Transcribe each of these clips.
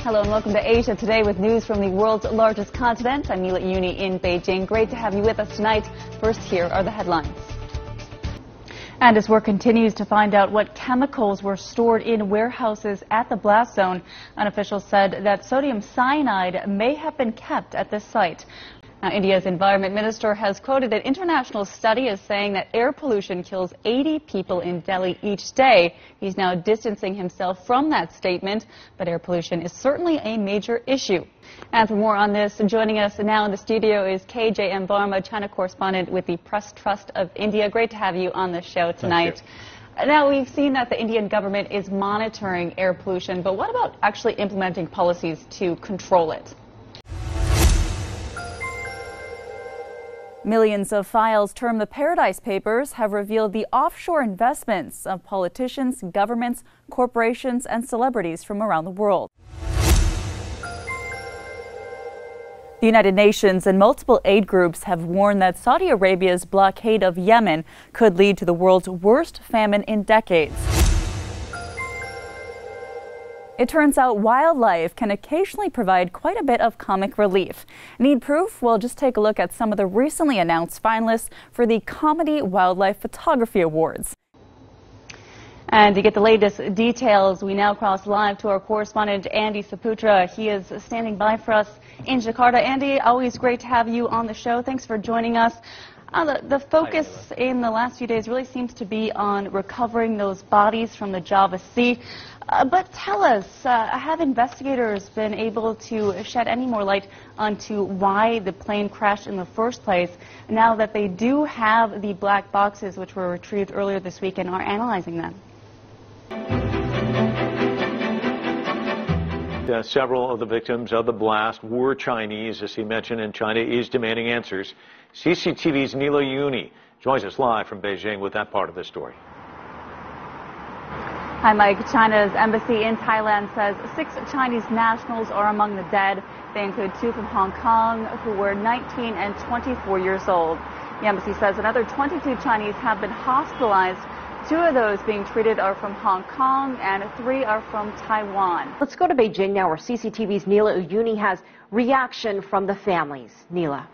Hello and welcome to Asia Today with news from the world's largest continent. I'm Neela Eyunni in Beijing. Great to have you with us tonight. First, here are the headlines. And as work continues to find out what chemicals were stored in warehouses at the blast zone, an official said that sodium cyanide may have been kept at this site. Now, India's environment minister has quoted an international study as saying that air pollution kills 80 people in Delhi each day. He's now distancing himself from that statement, but air pollution is certainly a major issue. And for more on this, joining us now in the studio is KJM Varma, China correspondent with the Press Trust of India. Great to have you on the show tonight. Now, we've seen that the Indian government is monitoring air pollution, but what about actually implementing policies to control it? Millions of files termed the Paradise Papers have revealed the offshore investments of politicians, governments, corporations, and celebrities from around the world. The United Nations and multiple aid groups have warned that Saudi Arabia's blockade of Yemen could lead to the world's worst famine in decades. It turns out wildlife can occasionally provide quite a bit of comic relief. Need proof? Well, just take a look at some of the recently announced finalists for the Comedy Wildlife Photography Awards. And to get the latest details, we now cross live to our correspondent, Andy Saputra. He is standing by for us in Jakarta. Andy, always great to have you on the show. Thanks for joining us. The focus in the last few days really seems to be on recovering those bodies from the Java Sea. But tell us, have investigators been able to shed any more light onto why the plane crashed in the first place, now that they do have the black boxes which were retrieved earlier this week and are analyzing them? Several of the victims of the blast were Chinese, as he mentioned, and China is demanding answers. CCTV's Neela Eyunni joins us live from Beijing with that part of the story. Hi, Mike. China's embassy in Thailand says 6 Chinese nationals are among the dead. They include 2 from Hong Kong who were 19 and 24 years old. The embassy says another 22 Chinese have been hospitalized. 2 of those being treated are from Hong Kong and 3 are from Taiwan. Let's go to Beijing now, where CCTV's Neela Eyunni has reaction from the families. Neela.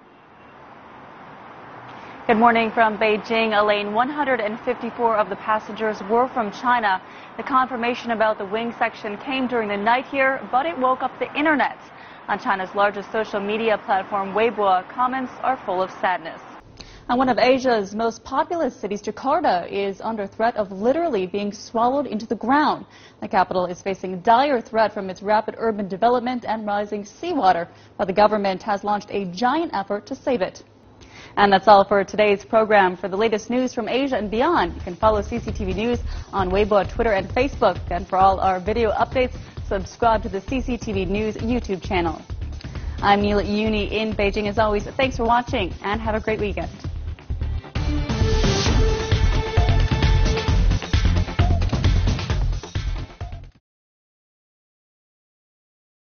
Good morning from Beijing. Elaine, 154 of the passengers were from China. The confirmation about the wing section came during the night here, but it woke up the internet. On China's largest social media platform, Weibo, comments are full of sadness. And one of Asia's most populous cities, Jakarta, is under threat of literally being swallowed into the ground. The capital is facing a dire threat from its rapid urban development and rising seawater, but the government has launched a giant effort to save it. And that's all for today's program. For the latest news from Asia and beyond, you can follow CCTV News on Weibo, Twitter, and Facebook. And for all our video updates, subscribe to the CCTV News YouTube channel. I'm Neela Eyunni in Beijing. As always, thanks for watching and have a great weekend.